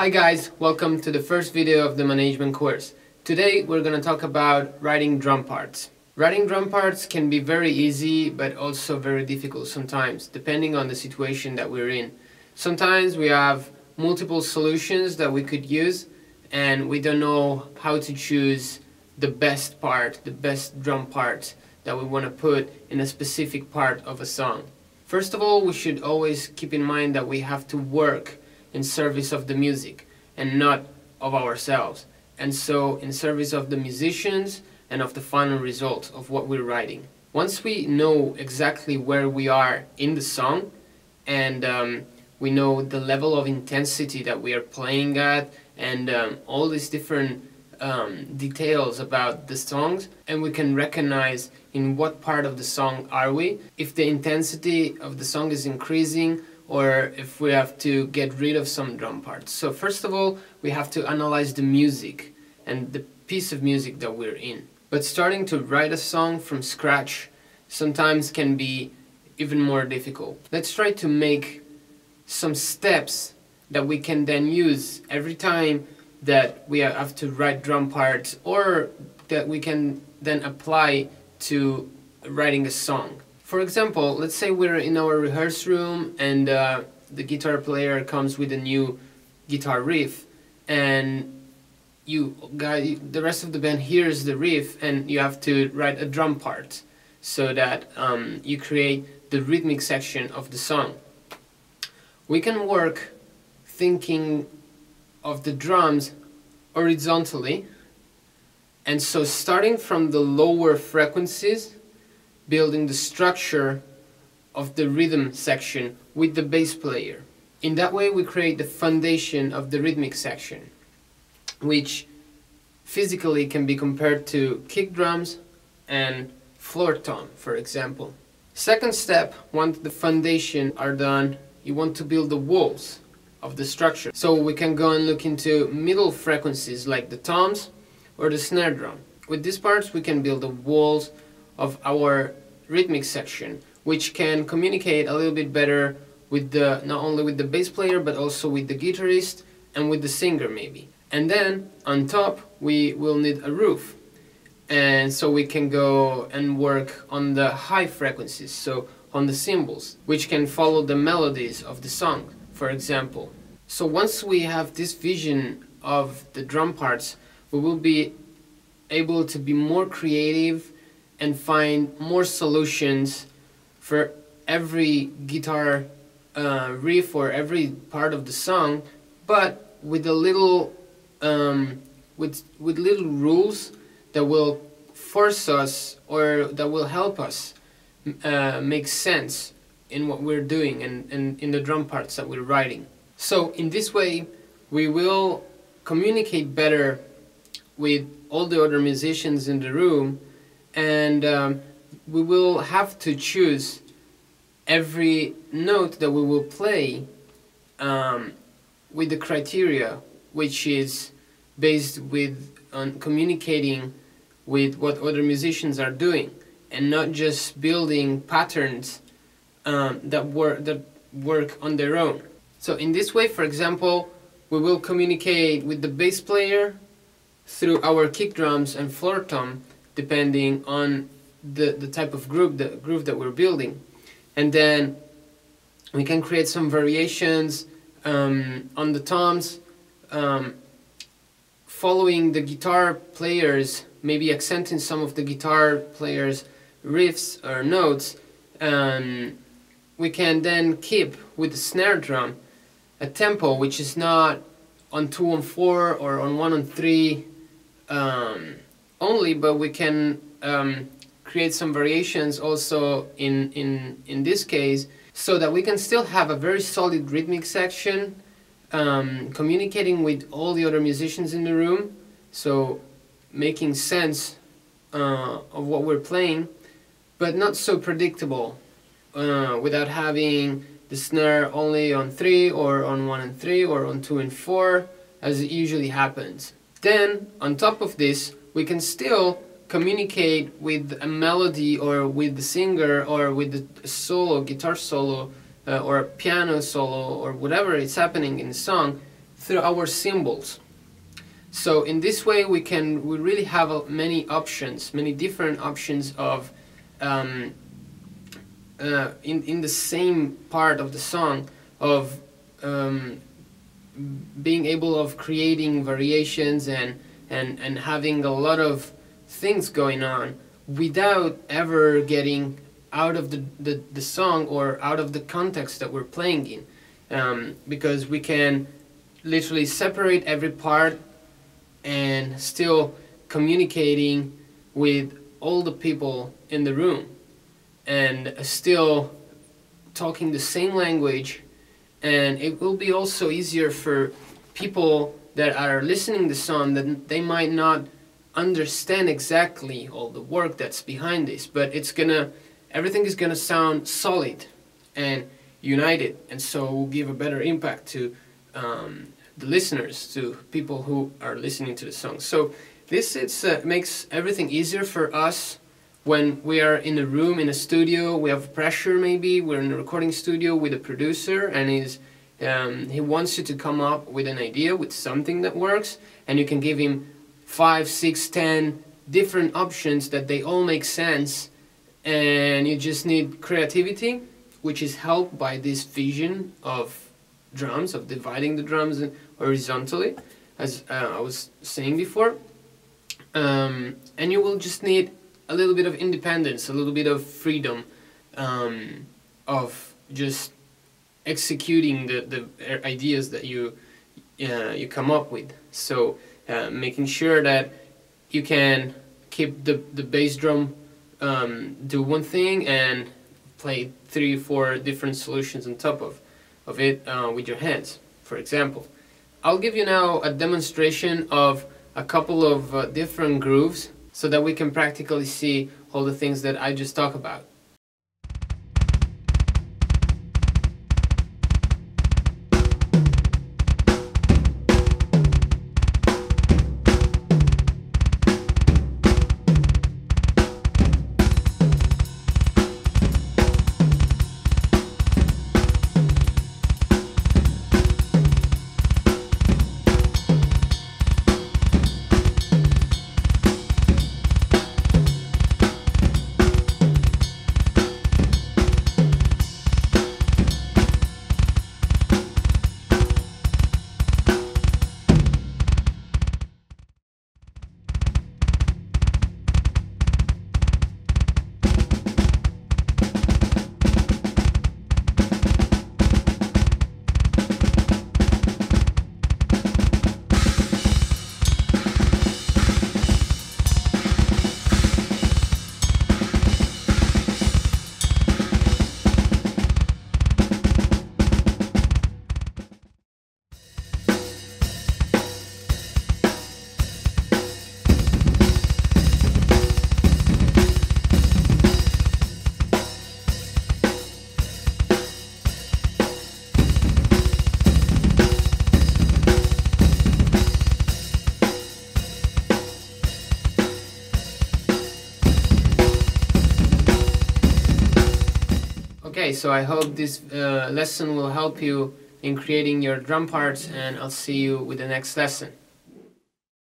Hi guys, welcome to the first video of the management course. Today we're going to talk about writing drum parts. Writing drum parts can be very easy but also very difficult sometimes, depending on the situation that we're in. Sometimes we have multiple solutions that we could use and we don't know how to choose the best part, the best drum part that we want to put in a specific part of a song. First of all, we should always keep in mind that we have to work in service of the music and not of ourselves, and so in service of the musicians and of the final result of what we're writing. Once we know exactly where we are in the song and we know the level of intensity that we are playing at and all these different details about the songs, and we can recognize in what part of the song are we, if the intensity of the song is increasing or if we have to get rid of some drum parts. So first of all, we have to analyze the music and the piece of music that we're in. But starting to write a song from scratch sometimes can be even more difficult. Let's try to make some steps that we can then use every time that we have to write drum parts, or that we can then apply to writing a song. For example, let's say we're in our rehearse room and the guitar player comes with a new guitar riff, and the rest of the band hears the riff, and you have to write a drum part so that you create the rhythmic section of the song. We can work thinking of the drums horizontally, and so starting from the lower frequencies, building the structure of the rhythm section with the bass player. In that way we create the foundation of the rhythmic section, which physically can be compared to kick drums and floor tom, for example. Second step, once the foundation are done, you want to build the walls of the structure. So we can go and look into middle frequencies like the toms or the snare drum. With these parts we can build the walls of our rhythmic section, which can communicate a little bit better with not only with the bass player but also with the guitarist and with the singer maybe. And then on top we will need a roof, and so we can go and work on the high frequencies, so on the cymbals, which can follow the melodies of the song, for example. So once we have this vision of the drum parts, we will be able to be more creative and find more solutions for every guitar riff or every part of the song, but with a little with little rules that will force us, or that will help us make sense in what we're doing and in the drum parts that we're writing. So in this way we will communicate better with all the other musicians in the room, and we will have to choose every note that we will play with the criteria, which is based on communicating with what other musicians are doing, and not just building patterns that work on their own. So in this way, for example, we will communicate with the bass player through our kick drums and floor tom, depending on the type of groove that we're building. And then we can create some variations on the toms, following the guitar players, maybe accenting some of the guitar players' riffs or notes. We can then keep with the snare drum a tempo which is not on 2/4 or on 1/3 only, but we can create some variations also in this case, so that we can still have a very solid rhythmic section, communicating with all the other musicians in the room, so making sense of what we're playing, but not so predictable, without having the snare only on 3 or on 1/3 or on 2/4 as it usually happens. Then on top of this we can still communicate with a melody or with the singer or with the solo, guitar solo or piano solo or whatever is happening in the song through our symbols. So in this way we really have many options, many different options of in the same part of the song of being able of creating variations and having a lot of things going on without ever getting out of the song or out of the context that we're playing in, because we can literally separate every part and still communicating with all the people in the room and still talking the same language. And it will be also easier for people that are listening to the song, that they might not understand exactly all the work that's behind this, but everything is gonna sound solid and united, and so will give a better impact to the listeners, to people who are listening to the song. So this makes everything easier for us when we are in a room, in a studio. We have pressure, maybe we're in a recording studio with a producer, and he wants you to come up with an idea, with something that works, and you can give him 5, 6, 10 different options that they all make sense, and you just need creativity, which is helped by this vision of drums, of dividing the drums horizontally, as I was saying before. And you will just need a little bit of independence, a little bit of freedom, of just executing the ideas that you come up with. So making sure that you can keep the bass drum do one thing and play 3 or 4 different solutions on top of it with your hands, for example. I'll give you now a demonstration of a couple of different grooves so that we can practically see all the things that I just talked about. Okay, so I hope this lesson will help you in creating your drum parts, and I'll see you with the next lesson.